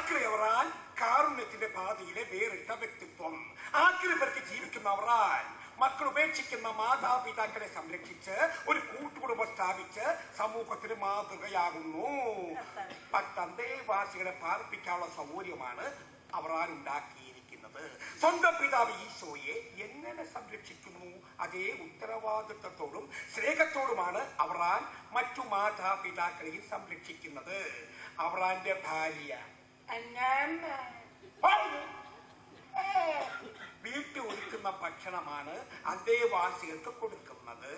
ആക്രി അവറാൻ കാരുണ്യത്തിന്റെ പാതയിലെ വേറിട്ട വ്യക്തിത്വം. ആക്രി പേർക്ക് ജീവിക്കുന്ന അവറാൻ മക്കൾ ഉപേക്ഷിക്കുന്ന മാതാപിതാക്കളെ സംരക്ഷിച്ച് ഒരു കൂട്ടുകുടുംബം സ്ഥാപിച്ച് സമൂഹത്തിന് മാതൃകയാകുന്നു. അന്തേവാസികളെ പാർപ്പിക്കാനുള്ള സൗകര്യമാണ് അവറാൻ ഉണ്ടാക്കിയിരിക്കുന്നത്. സ്വന്തം പിതാവ് ഈശോയെ എങ്ങനെ സംരക്ഷിക്കുന്നു അതേ ഉത്തരവാദിത്വത്തോടും സ്നേഹത്തോടുമാണ് അവറാൻ മറ്റു മാതാപിതാക്കളെയും സംരക്ഷിക്കുന്നത്. അവറാന്റെ ഭാര്യ വീട്ടിൽ ഒരുക്കുന്ന ഭക്ഷണമാണ് അന്തേവാസികൾക്ക് കൊടുക്കുന്നത്.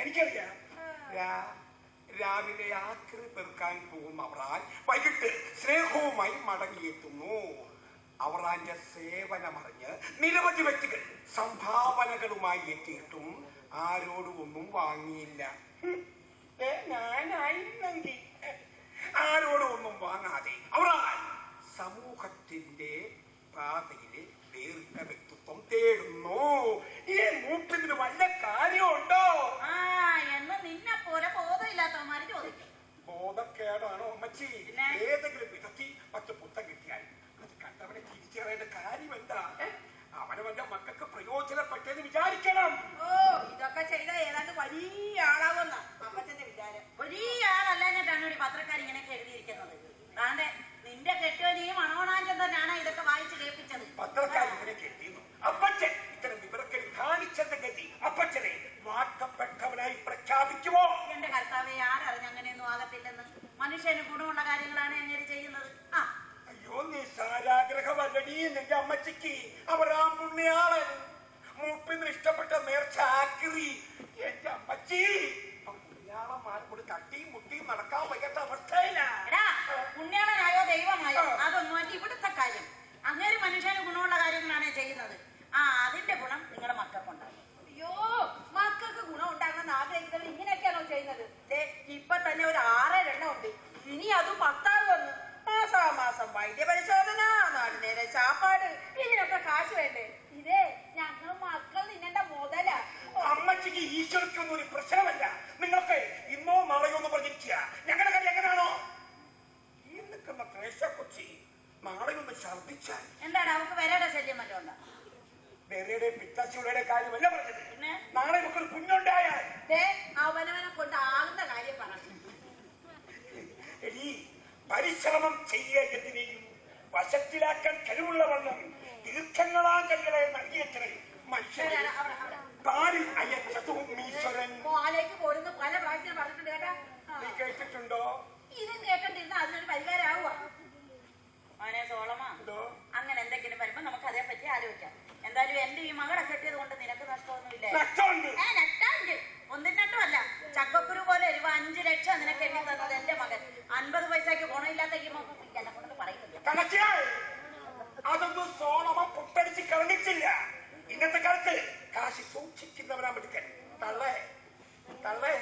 എനിക്കറിയാം. രാവിലെ ആക്രി പെറുക്കാൻ പോകും അവറാൻ വൈകിട്ട് സ്നേഹവുമായി മടങ്ങിയെത്തുന്നു. അവറാന്റെ സേവനമറിഞ്ഞ് നിരവധി വ്യക്തികൾ സംഭാവനകളുമായി എത്തിയിട്ടും ആരോടും ഒന്നും വാങ്ങിയില്ല. ഞാനായിരുന്നെങ്കിൽ ആരോടും ഒന്നും വാങ്ങാതെ അവറാൻ സമൂഹത്തിന്റെ പാതയില് വേറിട്ട വ്യക്തിത്വം തേടുന്നു. ഈ മൂപ്പിന് വല്ല കാര്യമുണ്ടോ എന്ന് നിന്നെ പോലെ ബോധമില്ലാത്തവന്മാര് ചോദിക്കും. ബോധക്കേടാണോ അമ്മച്ചി? ഏതെങ്കിലും വിധത്തിൽ മറ്റു പുത്തം കിട്ടിയാൽ അത് കണ്ടവനെ തിരിച്ചറിയേണ്ട കാര്യം എന്താ? അവനവന്റെ മക്കൾക്ക് പ്രയോജനപ്പെട്ടെന്ന് വിചാരിക്കണം. ഇതൊക്കെ ചെയ്ത ഏതാണ്ട് വലിയ ആളാവുന്ന അപ്പച്ചന്റെ വിചാരം. വലിയ ആളല്ലാഞ്ഞിട്ടാണ് ഒരു പത്രക്കാർ ഇങ്ങനെയൊക്കെ എഴുതിയിരിക്കുന്നത്. താണ്ടെ നിന്റെ കെട്ടുവനെയും മണോണാഞ്ചൻ തന്നെയാണ് ഇതൊക്കെ വായിച്ച് കേൾപ്പിച്ചത്. പത്രക്കാർ ഇങ്ങനെയൊക്കെ എഴുതിയിരുന്നു. അപ്പച്ചൻ ഇത്തരം വിവരക്കേട് കാണിച്ചെന്ന ഗതി അപ്പച്ചനെ വാക്കപ്പെട്ടവനായി പ്രഖ്യാപിക്കുമോ? എന്റെ കർത്താവെ, ആരറിഞ്ഞ് അങ്ങനെയൊന്നും ആകത്തില്ലെന്ന്. മനുഷ്യന് ഗുണമുള്ള കാര്യങ്ങളാണ് അങ്ങനെ ചെയ്യുന്നത്. അയ്യോ, നിസ്സാരാഗ്രഹമല്ലടി നിന്റെ അമ്മച്ചിക്ക്. അവരാ പുണ്യാളൻ മൂപ്പിന് ഇഷ്ടപ്പെട്ട നേർച്ച ആക്രി. എന്റെ അമ്മച്ചി പുണ്യാളന്മാരോട് തട്ടിയും മുട്ടിയും നടക്കാൻ വയ്യാത്ത അവസ്ഥയില്ല. പുണ്യാളനായോ ദൈവമായോ അതൊന്നും അല്ല ഇവിടുത്തെ കാര്യം. അങ്ങനെ മനുഷ്യന് ഗുണമുള്ള കാര്യങ്ങളാണ് ചെയ്യുന്നത്. അതിന്റെ ഗുണം നിങ്ങളുടെ മക്കൾക്കുണ്ടാകും. അയ്യോ, മക്കൾക്ക് ഗുണം ഉണ്ടാകണമെന്ന് ആഗ്രഹിക്കുന്നത് ഇങ്ങനെയൊക്കെയാണോ ചെയ്യുന്നത്? ഇപ്പൊ തന്നെ ഒരു 6 എണ്ണം ഉണ്ട്. ഇനി അത് 10 വന്നു. മാസാമാസം വൈദ്യപരിശോധന, 4 നേരം ചാപ്പാട്, ഇതിനൊക്കെ കാശ് വേണ്ടേ? ഇതേ ഞങ്ങൾ മക്കൾ നിന്നേണ്ട മുതല. അമ്മച്ചിക്ക് ഈശ്വരക്കൊന്നും ഒരു പ്രശ്നമല്ല. നിങ്ങൾക്ക് ഇന്നോ നാളെയോ എന്ന് പറഞ്ഞിരിക്കുക. ഞങ്ങളുടെ കാര്യം എങ്ങനെയാണോ ഈ നിൽക്കുന്ന ത്രേശക്കൊച്ചി നാളെ ഒന്ന് ഛർദിച്ചാൽ എന്താണ് അവർക്ക് വരയുടെ ശല്യം വല്ലതും ഉണ്ടോ? വേറെ പിത്താശിയുടെ കാര്യമല്ല പറഞ്ഞത്. നാളെ നമുക്കൊരു കുഞ്ഞുണ്ടായാൽ അവനവനെ കൊണ്ടാകുന്ന കാര്യം പറഞ്ഞു. പരിശ്രമം ചെയ്യുകയും വശത്തിലാക്കാൻ കഴിവുള്ളവണ്ണം ദീർഘങ്ങളാം കൈകളെ നൽകിയത്രേ മനുഷ്യരെ താരിൽ അയച്ചതും ഈശ്വരൻ. പോരുന്ന പല പ്രാവശ്യം പറഞ്ഞിട്ടുണ്ട് കേട്ടാ. നീ കേട്ടിട്ടുണ്ടോ? ഇതും കേട്ടിരുന്ന അതിനൊരു പരിഹാരമാവുക. അവനെ സോളമാ, അങ്ങനെ എന്തെങ്കിലും വരുമ്പോ നമുക്ക് അതേപ്പറ്റി ആലോചിക്കാം. എന്തായാലും എന്റെ ഈ മകളെ കെട്ടിയത് കൊണ്ട് നിനക്ക് നഷ്ടമൊന്നുമില്ല. നഷ്ടമുണ്ട്. ഒന്നും രണ്ടുമല്ല. ചക്കക്കുരു പോലെ ഒരു 5 ലക്ഷം നിനക്ക് എണ്ണി തന്നത് എന്റെ മകൻ. 50 പൈസക്ക് ഗുണമില്ലാത്ത ഈ എന്നെ കൊണ്ട് പറയുന്നില്ല. അതൊന്നും സോളമൻ പുട്ടടിച്ച് കളഞ്ഞിട്ടില്ല. ഇന്നത്തെ കാലത്ത് കാശി സൂക്ഷിക്കുന്നവരാ എടുക്കാൻ. തള്ളേ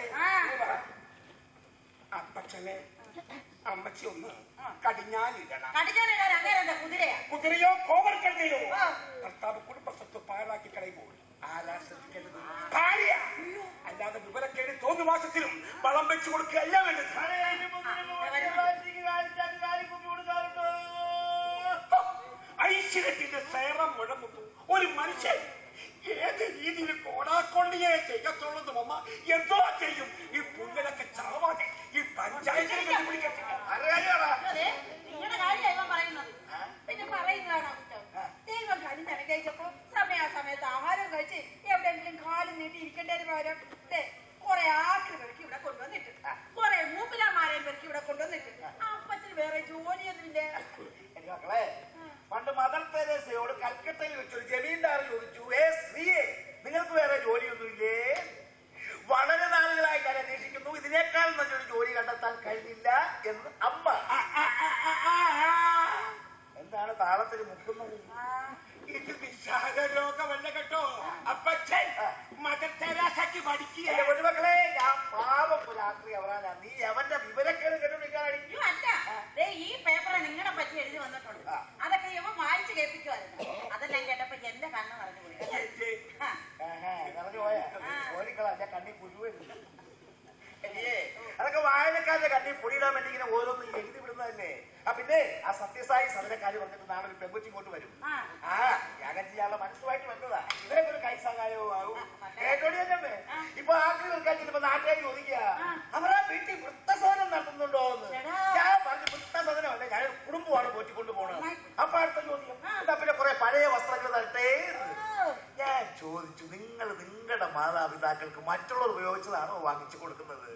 അപ്പച്ചനെ അമ്മച്ചി ഒന്ന് കടിഞ്ഞാലിടണം. കുതിരയോ കോവർ കഴുതയോ ഭർത്താവ് കുടുംബസ്വത്ത് പാഴാക്കി കളയുമ്പോൾ ആരാ ശ്രദ്ധിക്കേണ്ടത്? ഭാര്യ. അല്ലാതെ വിവരക്കേട് തോന്നുമാസത്തിലും വളം വെച്ചു കൊടുക്കുകയല്ല വേണ്ടത്. ഐശ്വര്യത്തിന്റെ സേറം മുഴങ്ങുന്നു. ഒരു മനുഷ്യൻ ഏത് രീതിയിൽ കോടാക്കൊള്ളിയെ ചെയ്യത്തുള്ളത് അമ്മ എന്തോ ചെയ്യും. ഈ പുല്ലൊക്കെ ചാവാതെ ഈ പഞ്ചായത്തിൽ പിന്നെ പറയുന്നതാണോ കുറ്റം? ദൈവം കഴിഞ്ഞപ്പോ സമയാസമയത്ത് ആഹാരം കഴിച്ച് എവിടെയെങ്കിലും കാലും നീട്ടി ഇരിക്കേണ്ടതിന് പകരം കുറെ ആക്രി പെറുക്കി ഇവിടെ കൊണ്ടുവന്നിട്ട്, കുറെ മൂപ്പിലാമാരെയും പെറുക്കി ഇവിടെ കൊണ്ടുവന്നിട്ട് അപ്പച്ചന് വേറെ ജോലിയൊന്നുമില്ല. മക്കളെ, പണ്ട് മദർ തെരേസയോട് കൽക്കട്ടയിൽ വെച്ചൊരു ജമീന്ദാർ ചോദിച്ചു, സ്ത്രീയെ നിങ്ങൾക്ക് വേറെ ജോലിയൊന്നുമില്ലേ? വളരെ നാളുകളായി ഞാൻ അന്വേഷിക്കുന്നു, ഇതിനേക്കാൾ നല്ലൊരു ജോലി കണ്ടെത്താൻ കഴിഞ്ഞില്ല എന്ന് അമ്മ. എന്താണ് താളത്തിന് മുക്കുന്നത്? ഇത് നിസ്സാര രോഗമല്ല കേട്ടോ അപ്പച്ചൻ. മദർ തെരേസയ്ക്ക് പഠിക്കുക. ഒരു മക്കളെ, ഞാൻ പാവം രാത്രി അവരാനാ. നീ അവന്റെ വിവരക്കേട് കേട്ടുപിടിക്കാനാണ്. ഈ പേപ്പർ നിങ്ങളെ പറ്റി എഴുതി വന്നിട്ടുണ്ട്. അതൊക്കെ ഇവ വായിച്ചു കേൾപ്പിക്കുമായിരുന്നു. അതെല്ലാം കേട്ടപ്പോ എന്റെ കണ്ണ് നിറഞ്ഞു പോയി. നിറഞ്ഞു പോയാ ജോലിക്കളാ. ഞാൻ കണ്ണി കുരുവരുന്നു. ആൾക്കാരുടെ കണ്ണിൽ പൊടിയിടാൻ വേണ്ടി ഇങ്ങനെ ഓരോന്ന് എഴുതി വിടുന്നതല്ലേ. പിന്നെ ആ സത്യസായി സദനക്കാര് പറഞ്ഞിട്ട് നാളെ ഒരു പെങ്കൊച്ചി ഇങ്ങോട്ട് വരും. യാഗം ചെയ്യാനുള്ള മനസ്സുമായിട്ട് വന്നതാ. ഇവരൊക്കെ ഒരു കൈസഹായവും ആവും. കേട്ടോടി തന്നെ ഇപ്പൊ ആക്രി നിൽക്കാൻ ചെല്ലുമ്പോ നാട്ടുകാർ ചോദിക്കുക അവരാ വീട്ടിൽ വൃത്തസദനം നടത്തുന്നുണ്ടോ എന്ന്. ഞാൻ പറഞ്ഞു വൃത്തസദനമല്ല, ഞാൻ കുടുംബമാണ് പോറ്റിക്കൊണ്ട് പോണത്. അപ്പൊ അടുത്ത ചോദ്യം എന്താ പിന്നെ കുറെ പഴയ വസ്ത്രങ്ങൾ തരട്ടെ. ഞാൻ ചോദിച്ചു, നിങ്ങൾ നിങ്ങളുടെ മാതാപിതാക്കൾക്ക് മറ്റുള്ളവർ ഉപയോഗിച്ചതാണോ വാങ്ങിച്ചു കൊടുക്കുന്നത്?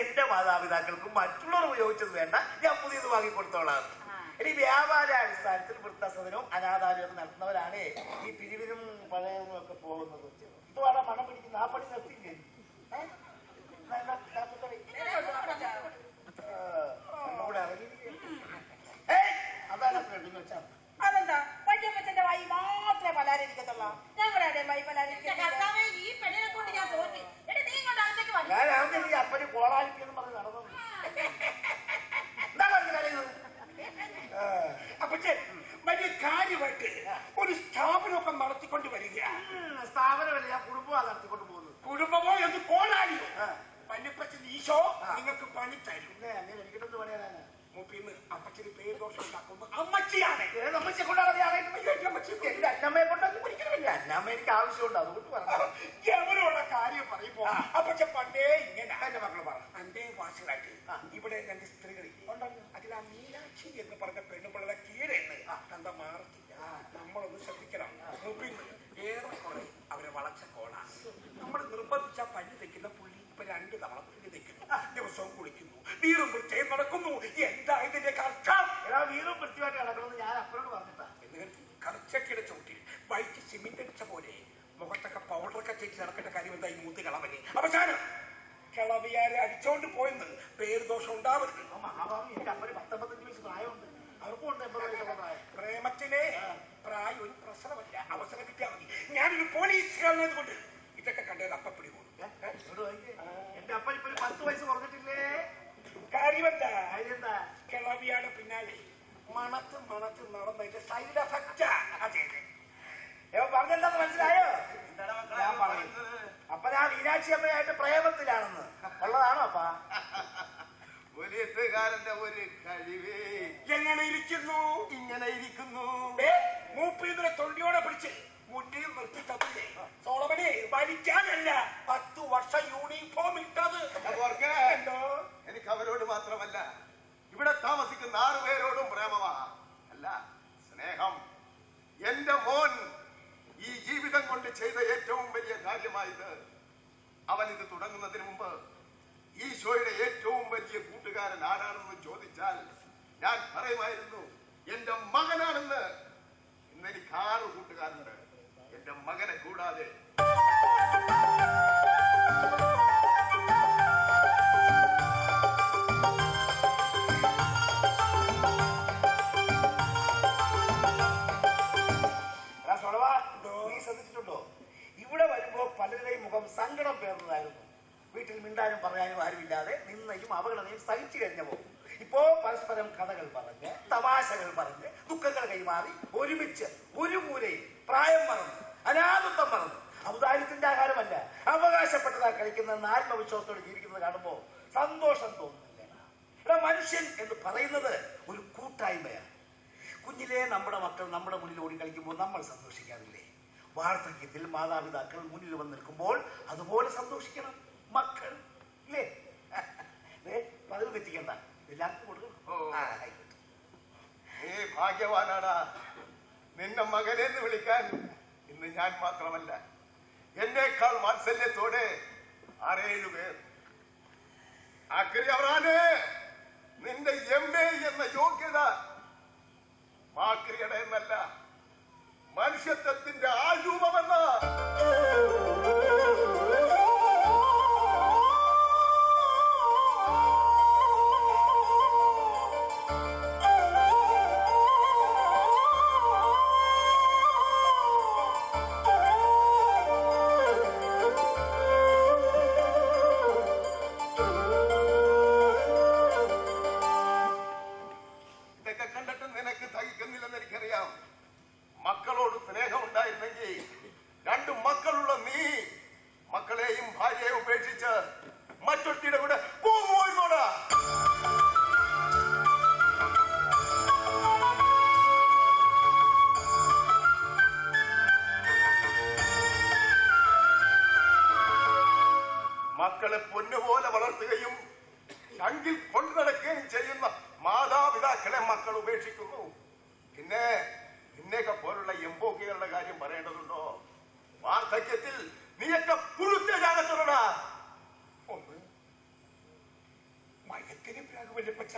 എന്റെ മാതാപിതാക്കൾക്ക് മറ്റുള്ളവർ ഉപയോഗിച്ചത് വേണ്ട, ഞാൻ പുതിയത് വാങ്ങിക്കൊടുത്തോളാം. ഇനി വ്യാപാരാടിസ്ഥാനത്തിൽ വൃത്തസദനവും അനാഥാലയവും നടത്തുന്നവരാണ് ഈ പിരിവിനും പഴയതിനും ഒക്കെ പോകുന്നത്. ഇതുവാണ് മണം പിടിക്കുന്ന ആ പണി നിർത്തിയില്ലേ? അതാണ് വെച്ചാൽ അതെന്താ വല്യപ്പച്ചന്റെ വായി മാത്രമേ പലാരിക്കത്തുള്ളൂ, ഞങ്ങളുടെ വായി പലാരിക്കത്തേ. ഈ പെണ്ണിനെ കൊണ്ട് ഞാൻ തോന്നി. നീ കൊണ്ട് അകത്തേക്ക് വന്നു. ഞാൻ ആദ്യം ഈ അപ്പന് കോളാലിപ്പിയെന്ന് പറഞ്ഞ് നടന്നു. എന്താ പറഞ്ഞു കരയുന്നത്? അപ്പച്ചൻ വലിയ കാര്യമായിട്ട് ഒരു സ്ഥാപനമൊക്കെ നടത്തിക്കൊണ്ട് വരിക. സ്ഥാപനമല്ല, ഞാൻ കുടുംബമാണ് നടത്തിക്കൊണ്ട് പോകുന്നത്. കുടുംബമോ എന്ന് കോളാലിയോ? വല്യപ്പച്ചൻ ഈശോ നിങ്ങൾക്ക് പണി തരും. പിന്നെ അങ്ങനെ എനിക്കിട്ടൊന്ന് പണിയാനാണ്. മുപ്പിന്ന് അപ്പച്ചന് പേര് ദോഷം ഉണ്ടാക്കുമ്പോ അമ്മച്ചിയാണ്. അമ്മച്ചെ കൊണ്ടാണ് എന്റെ അന്നമ്മയെ കൊണ്ടൊന്നും ഒരിക്കലുമില്ല. അന്നമ്മ എനിക്ക് ആവശ്യമുണ്ട്, അതുകൊണ്ട് പറഞ്ഞു. എവരുള്ള കാര്യം പറയുമ്പോ അപ്പച്ചൻ പണ്ടേ ഇങ്ങനെ എന്റെ മക്കള് പറഞ്ഞു. അന്റെ വാസികളായിട്ട് ഇവിടെ രണ്ട് സ്ത്രീകൾ ഉണ്ടല്ലോ. അതിൽ ആ മീനാക്ഷി എന്ന് പറഞ്ഞ പെണ്ണുപിള്ളയുടെ കീഴെന്ന് തന്ത മാറത്തില്ല. നമ്മളൊന്ന് ശ്രദ്ധിക്കണം. മുപ്പിന്ന് ഏറെക്കുറെ അവരെ വളച്ച കോളാണ്. നമ്മൾ നിർബന്ധിച്ച പല്ല് തെക്കുന്ന പുള്ളി ഇപ്പൊ 2 തവണ പുല്ല് തെക്കുന്നു, ദിവസവും കുളിക്കുന്നു, വീറും വൃത്തിയും നടക്കുന്നു. എന്താ ഇതിന്റെ അർത്ഥം? വീറും വൃത്തിയായിട്ട് നടക്കണമെന്ന് ഞാൻ അപ്പനോട് പറഞ്ഞിട്ടാ. കറച്ചക്കിയുടെ ചോട്ടിൽ വൈറ്റ് സിമെന്റ് അടിച്ച പോലെ മുഖത്തൊക്കെ പൗഡറൊക്കെ തേച്ച് നടക്കേണ്ട കാര്യം എന്താ? ഈ മൂത്ത് കിളവന് അവസാനം കിളവിയാരെ അടിച്ചോണ്ട് പോയെന്ന് പേര് ദോഷം ഉണ്ടാവരുത്. മഹാഭാവി എനിക്ക് അപ്പന് 19 വയസ്സ് പ്രായമുണ്ട്, അവർക്കും ഉണ്ട് 80 വയസ്സുള്ള പ്രായം. പ്രേമത്തിനെ പ്രായം ഒരു പ്രശ്നമല്ല, അവസരം കിട്ടിയാൽ മതി. ഞാനൊരു പോലീസുകാരനായത് കൊണ്ട് ഇതൊക്കെ കണ്ടത് അപ്പ പിടികൂടും. എന്റെ അപ്പൻ ഇപ്പൊ 10 വയസ്സ് കുറഞ്ഞിട്ടില്ലേ? കാര്യമെന്താ? കാര്യമെന്താ? കിളവിയാടെ പിന്നാലെ മണത്ത് നടന്നതിന്റെ സൈഡ് എഫക്റ്റാ. അതെ പറഞ്ഞെന്താന്ന് മനസ്സിലായോ? ഞാൻ പറഞ്ഞു അപ്പൊ ഞാൻ മീനാക്ഷി അമ്മയായിട്ട് പ്രേമത്തിലാണെന്ന്. ഉള്ളതാണോ അപ്പ? പോലീസുകാരന്റെ ഒരു കഴിവേ എങ്ങനെ ഇരിക്കുന്നു? ഇങ്ങനെ ഇരിക്കുന്നു. മൂപ്പിനെ തൊണ്ടിയോടെ പിടിച്ച് മുന്നിൽ നിർത്തി തന്നില്ലേ സോളമനെ? വലിക്കാനല്ല, 10 വർഷം യൂണിഫോം ഇട്ടത്. എനിക്ക് അവരോട് മാത്രമല്ല ഇവിടെ താമസിക്കുന്ന 6 പേരോടും പ്രേമമാ. അല്ല, സ്നേഹം. എന്റെ മോൻ ഈ ജീവിതം കൊണ്ട് ചെയ്ത ഏറ്റവും വലിയ കാര്യമായത് അവൻ ഇത് തുടങ്ങുന്നതിന് മുമ്പ് ഈശോയുടെ ഏറ്റവും വലിയ കൂട്ടുകാരൻ ആരാണെന്ന് ചോദിച്ചാൽ ഞാൻ പറയുമായിരുന്നു എന്റെ മകനാണെന്ന്. ഇന്ന് എനിക്ക് 6 കൂട്ടുകാരുണ്ട്, എന്റെ മകനെ കൂടാതെ. നീ ശ്രദ്ധിച്ചിട്ടുണ്ടോ? ഇവിടെ വരുമ്പോ പലരുടെയും മുഖം സങ്കടം പേർന്നതായിരുന്നു. വീട്ടിൽ മിണ്ടാനും പറയാനും ആരുമില്ലാതെ നിന്നയും അപകടതയും സഹിച്ചു കഴിഞ്ഞപ്പോ ഇപ്പോ പരസ്പരം കഥകൾ പറഞ്ഞ് തമാശകൾ പറഞ്ഞ് ദുഃഖങ്ങൾ കൈമാറി ഒരുമിച്ച് ഒരു മൂലയിൽ പ്രായം മറന്ന് അനാഥത്വം മറന്ന് ഔദാര്യത്തിന്റെ ആഹാരമല്ല അവകാശപ്പെട്ടതാ കഴിക്കുന്ന ആത്മവിശ്വാസത്തോടെ ജീവിക്കുന്നത് കാണുമ്പോ സന്തോഷം തോന്നുന്നില്ല. മനുഷ്യൻ എന്ന് പറയുന്നത് ഒരു കൂട്ടായ്മയാണ്. കുഞ്ഞിലെ നമ്മുടെ മക്കൾ നമ്മുടെ മുന്നിൽ ഓടി കളിക്കുമ്പോൾ നമ്മൾ സന്തോഷിക്കാറില്ലേ? വാർദ്ധക്യത്തിൽ മാതാപിതാക്കൾ മുന്നിൽ വന്ന് നിൽക്കുമ്പോൾ അതുപോലെ സന്തോഷിക്കണം മക്കൾ, ഇല്ലേ? പതിവ് തെറ്റിക്കണ്ട, എല്ലാവർക്കും കൊടുക്കണം. നീ ഭാഗ്യവാനാടാ. നിന്നെ മകനെന്ന് വിളിക്കാൻ ഇന്ന് ഞാൻ മാത്രമല്ല, എന്നേക്കാൾ വാത്സല്യത്തോടെ 6-7 പേർ. അക്രിയവറാന് നിന്റെ MA എന്ന യോഗ്യത മാക്രിയുടെ എന്നല്ല, മനുഷ്യത്വത്തിന്റെ ആരൂപമെന്ന. മക്കളെ പൊന്നുപോലെ വളർത്തുകയും ചങ്കിൽ കൊണ്ടു നടക്കുകയും ചെയ്യുന്ന മാതാപിതാക്കളെ മക്കൾ ഉപേക്ഷിക്കുന്നു. പിന്നെ നിന്നെയൊക്കെ പോലുള്ള എംബോക്കികളുടെ കാര്യം പറയേണ്ടതുണ്ടോ? വാർദ്ധക്യത്തിൽ നീയൊക്കെ പുഴുത്ത ജാഗത്തോടാ. ഒന്ന് മയത്തിന് പ്രാഗ് വല്യപ്പച്ച